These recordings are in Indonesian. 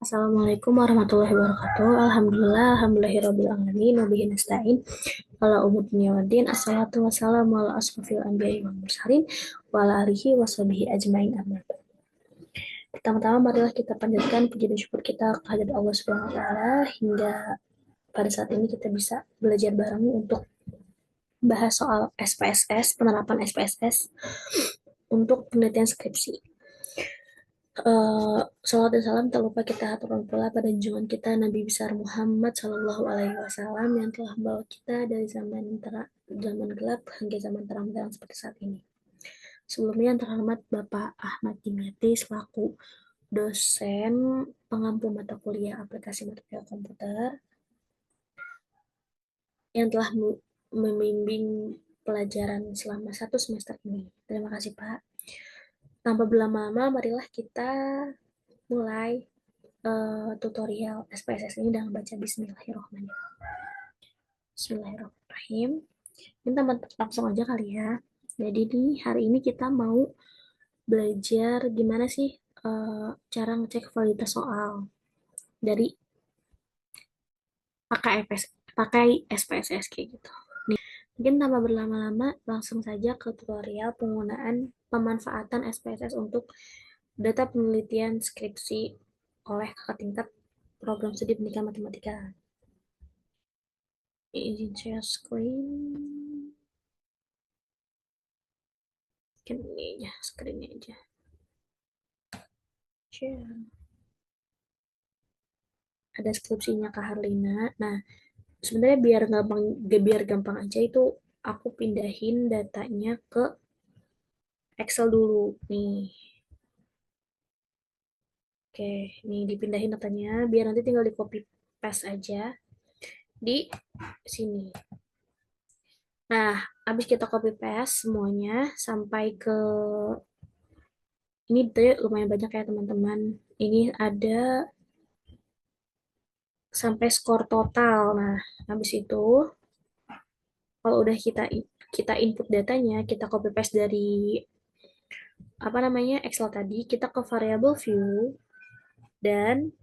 Assalamualaikum warahmatullahi wabarakatuh. Alhamdulillah, alhamdulillahirabbil alamin, wa bihi nasta'in. Ala umur dunya waddin. Assalatu wassalamu ala asrofil anbiya'i wal mursalin wa ala alihi washabihi ajmain amma ba'd. Pertama-tama marilah kita panjatkan puji dan syukur kita kehadirat Allah Subhanahu wa taala hingga pada saat ini kita bisa belajar bareng untuk bahas soal SPSS, penerapan SPSS untuk penelitian skripsi. Salawat dan salam tak lupa kita haturkan pula pada junjungan kita Nabi besar Muhammad Shallallahu Alaihi Wasallam yang telah membawa kita dari zaman gelap hingga zaman terang seperti saat ini. Sebelumnya yang terhormat Bapak Ahmad Dimyati selaku dosen pengampu mata kuliah aplikasi matematika komputer yang telah membimbing pelajaran selama 1 semester ini. Terima kasih Pak. Tanpa berlama-lama, marilah kita mulai tutorial SPSS ini dengan baca Bismillahirrahmanirrahim. Bismillahirrahmanirrahim. Kita langsung aja kali ya. Jadi di hari ini kita mau belajar gimana sih cara ngecek validitas soal dari pakai SPSS kayak gitu. Mungkin tanpa berlama-lama langsung saja ke tutorial penggunaan pemanfaatan SPSS untuk data penelitian skripsi oleh kakak tingkat program studi pendidikan matematika. Izin share screen. Mungkin ini aja, screen-nya aja. Share. Ada skripsinya Kak Harlina. Nah, sebenarnya biar gampang aja itu aku pindahin datanya ke Excel dulu nih. Oke, nih dipindahin datanya biar nanti tinggal di copy paste aja di sini. Nah, habis kita copy paste semuanya sampai ke ini tuh lumayan banyak ya teman-teman. Ini ada sampai skor total. Nah, habis itu kalau udah kita input datanya, kita copy paste dari apa namanya Excel tadi, kita ke variable view dan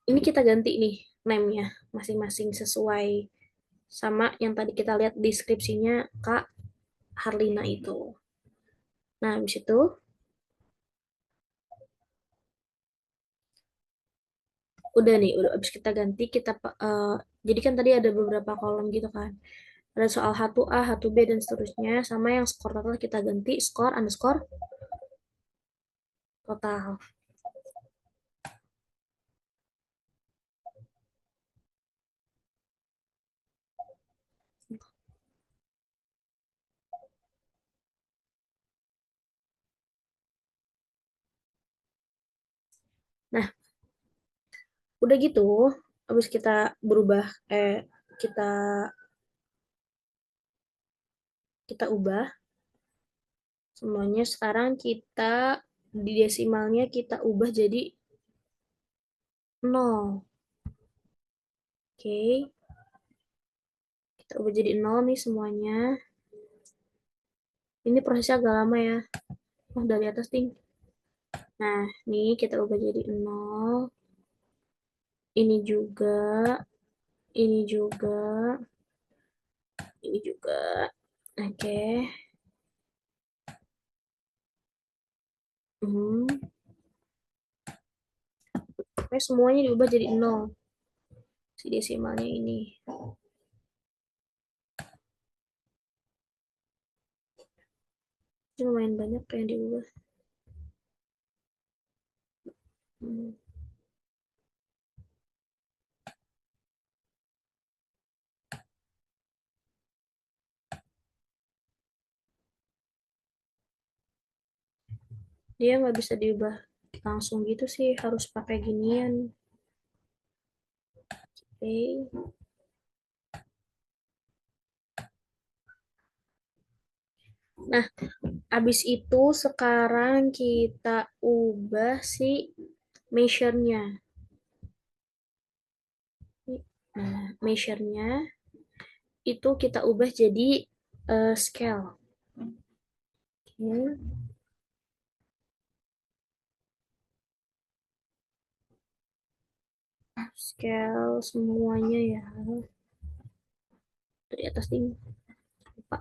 ini kita ganti nih name-nya masing-masing sesuai sama yang tadi kita lihat deskripsinya Kak Harlina itu. Nah, habis itu udah nih, udah habis kita ganti jadi kan tadi ada beberapa kolom gitu kan. Ada soal H2A, H2B dan seterusnya sama yang skor total kita ganti skor underscore total. Nah, udah gitu, habis kita berubah kita kita ubah semuanya sekarang kita di desimalnya kita ubah jadi 0. Oke. Kita ubah jadi 0 nih semuanya. Ini prosesnya agak lama ya. Oh, dari atas ting. Nah, nih kita ubah jadi 0. Ini juga, ini juga, ini juga. Oke. Oke, semuanya diubah jadi 0. Si desimalnya ini. Ini lumayan banyak yang diubah. Dia nggak bisa diubah langsung gitu sih, harus pakai ginian. Oke. Nah, habis itu sekarang kita ubah si measure-nya. Nah, measure-nya itu kita ubah jadi scale. Oke. scale semuanya ya. Di atas ini. Lupa.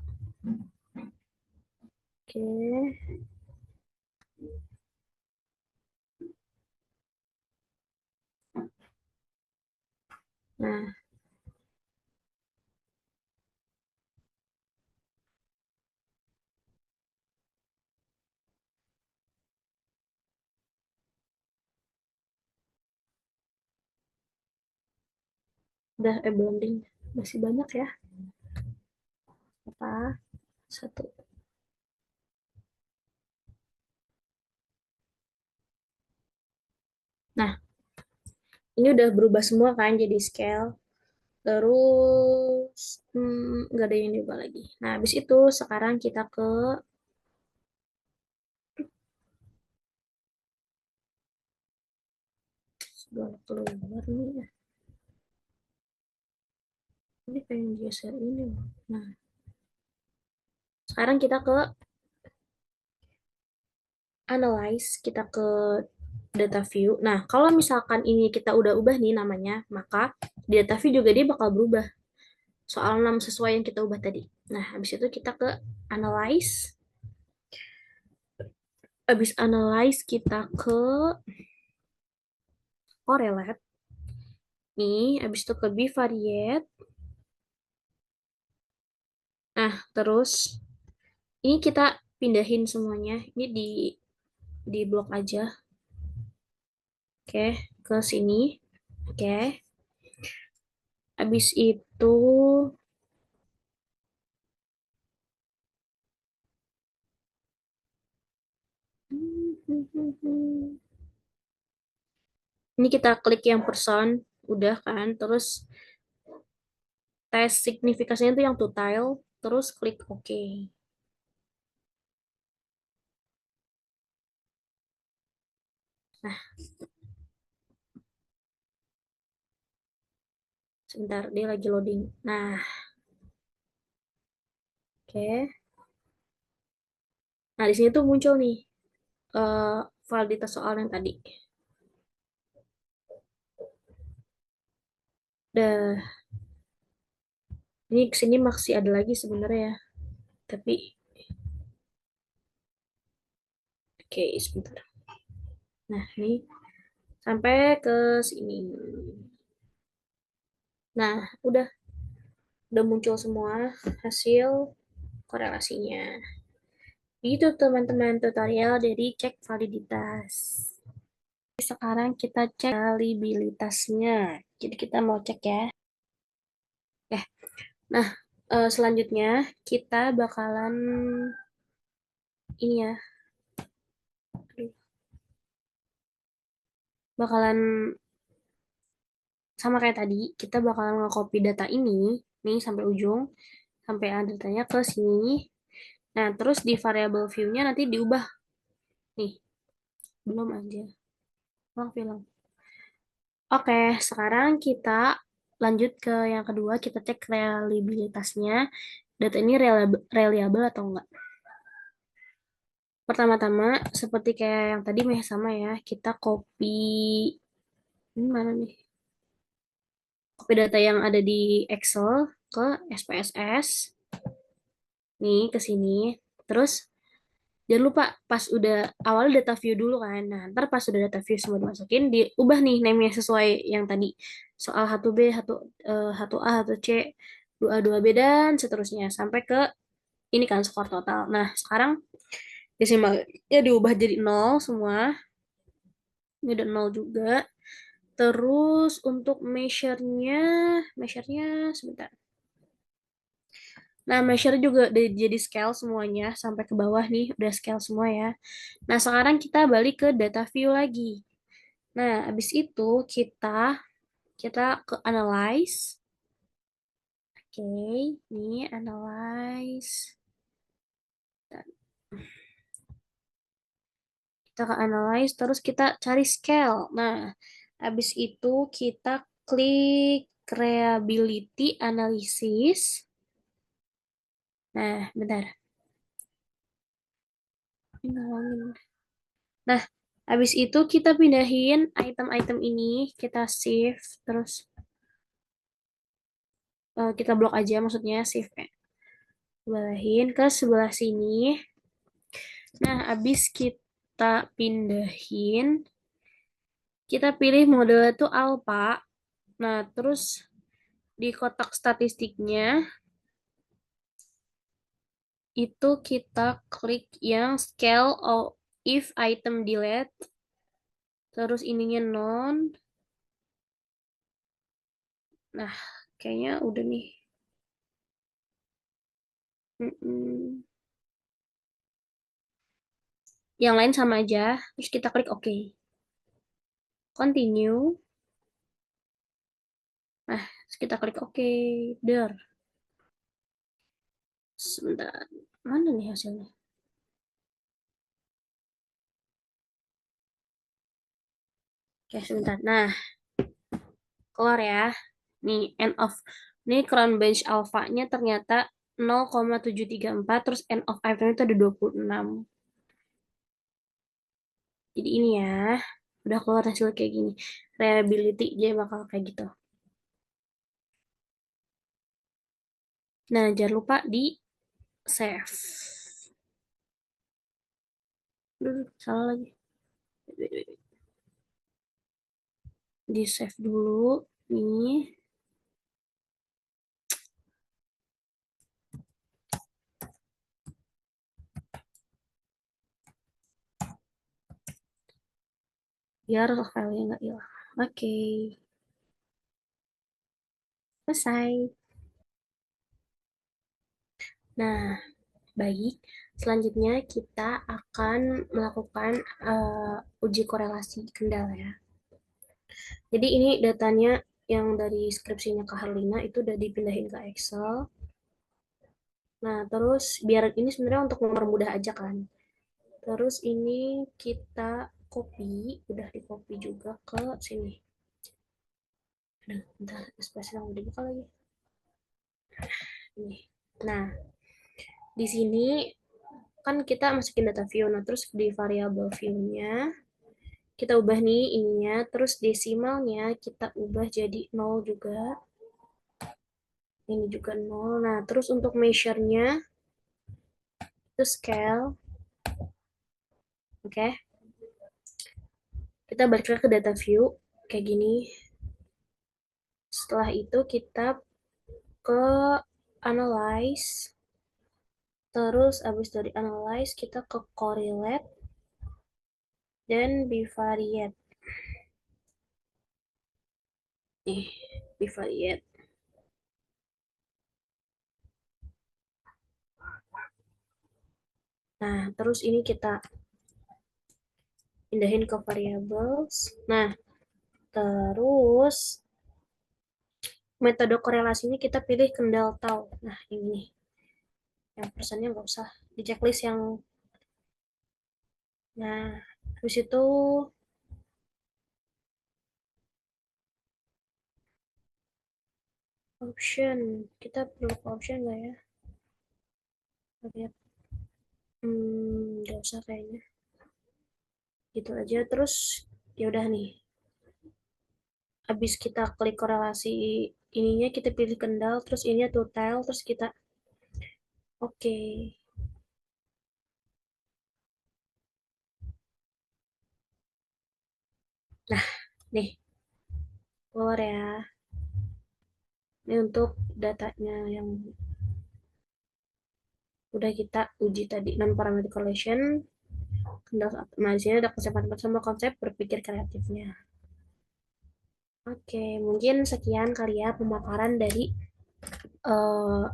Oke. Nah, udah belum ding. Masih banyak ya. Apa? Satu. Nah, ini udah berubah semua kan jadi scale. Terus nggak ada yang diubah lagi. Nah, habis itu sekarang kita ke sudah keluar nih. Ini pengen geser ini. Nah, sekarang kita ke analyze, kita ke data view. Nah, kalau misalkan ini kita udah ubah nih namanya, maka di data view juga dia bakal berubah. Soal nama sesuai yang kita ubah tadi. Nah, habis itu kita ke analyze. Habis analyze kita ke correlate. Nih, habis itu ke bivariate. Nah, terus ini kita pindahin semuanya. Ini di blok aja. Oke, ke sini. Oke. Habis itu ini kita klik yang person, udah kan? Terus tes signifikasinya itu yang total, terus klik OK. Nah, sebentar dia lagi loading. Nah, oke. Nah, di sini tuh muncul nih eh, validitas soal yang tadi. Dah, ini kesini masih ada lagi sebenarnya ya. Tapi, oke, sebentar. Nah, ini sampai ke sini. Nah, udah muncul semua hasil korelasinya. Itu teman-teman tutorial dari cek validitas. Sekarang kita cek reliabilitasnya. Jadi kita mau cek ya. Eh, nah, selanjutnya kita ini ya, bakalan sama kayak tadi, kita bakalan nge-copy data ini nih sampai ujung, sampai ada datanya ke sini. Nah, terus di variable view-nya nanti diubah nih. Belum aja. Ulang film. Oke, sekarang kita lanjut ke yang kedua, kita cek reliabilitasnya. Data ini reliable atau enggak. Pertama-tama, seperti kayak yang tadi sama ya, kita copy, ini mana nih? Copy data yang ada di Excel ke SPSS, nih ke sini. Terus, jangan lupa pas udah awal data view dulu kan. Nah, ntar pas udah data view semua dimasukin, diubah nih name-nya sesuai yang tadi. Soal 1B, 1A, 1C, 2A, 2B, dan seterusnya. Sampai ke ini kan skor total. Nah, sekarang desimal ya diubah jadi 0 semua. Ini udah 0 juga. Terus untuk measure-nya sebentar. Nah, measure juga udah jadi scale semuanya sampai ke bawah nih, udah scale semua ya. Nah, sekarang kita balik ke data view lagi. Nah, habis itu kita ke analyze. Oke, ini analyze. Kita ke analyze, terus kita cari scale. Nah, habis itu kita klik reliability analysis. Nah, bentar. Ini ngomongin. Nah, Habis itu kita pindahin item-item ini, kita save, terus kita blok aja, maksudnya save sebelah ke sebelah sini. Nah, habis kita pindahin, kita pilih model itu alpha. Nah, terus di kotak statistiknya itu kita klik yang scale if item delete, terus ininya non. Nah, kayaknya udah nih. Mm-mm. Yang lain sama aja, terus kita klik OK. Continue. Nah, terus kita klik OK. Der. Sebentar. Mana nih hasilnya? Oke, sebentar. Nah, keluar ya. Nih, end of. Nih, crown bench alpha-nya ternyata 0,734, terus end of item itu ada 26. Jadi ini ya, udah keluar hasil kayak gini. Reliability dia bakal kayak gitu. Nah, jangan lupa di save. Salah lagi. Di save dulu. Nih. Biar filenya nggak hilang. Oke, selesai. Nah, baik. Selanjutnya kita akan melakukan uji korelasi kendala ya. Jadi ini datanya yang dari skripsinya Kak Herlina itu udah dipindahin ke Excel. Nah, terus biar ini sebenarnya untuk mempermudah aja kan. Terus ini kita copy, udah di copy juga ke sini. Aduh, bentar, spasi yang udah buka lagi. Ini. Nah, di sini kan kita masukin data view. Nah, terus di variabel view-nya kita ubah nih ininya, terus desimalnya kita ubah jadi 0 juga. Ini juga 0. Nah, terus untuk measure-nya itu scale. Oke. Kita balik lagi ke data view kayak gini. Setelah itu kita ke analyze. Terus abis dari analyze kita ke correlate dan bivariate. Nih, bivariate. Nah, terus ini kita pindahin ke variables. Nah, terus metode korelasinya kita pilih kendal tau. Nah, ini. Yang persennya nggak usah. Di checklist yang... Nah, habis itu option. Kita perlu option nggak ya? Lihat. Nggak usah kayaknya. Gitu aja. Terus, ya udah nih. Habis kita klik korelasi ininya, kita pilih kendal. Terus ini total. Terus kita... Oke. Nah, nih. Keluar ya. Ini untuk datanya yang udah kita uji tadi, non parametric correlation. Nah, di sini ada konsep matematik sama konsep berpikir kreatifnya. Oke, mungkin sekian kali ya pemaparan dari eh,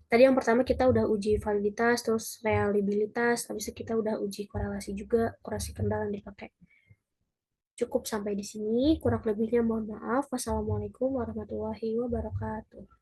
tadi yang pertama kita udah uji validitas, terus reliabilitas, habis itu kita udah uji korelasi juga, korelasi kendala yang dipakai. Cukup sampai di sini, kurang lebihnya mohon maaf. Wassalamualaikum warahmatullahi wabarakatuh.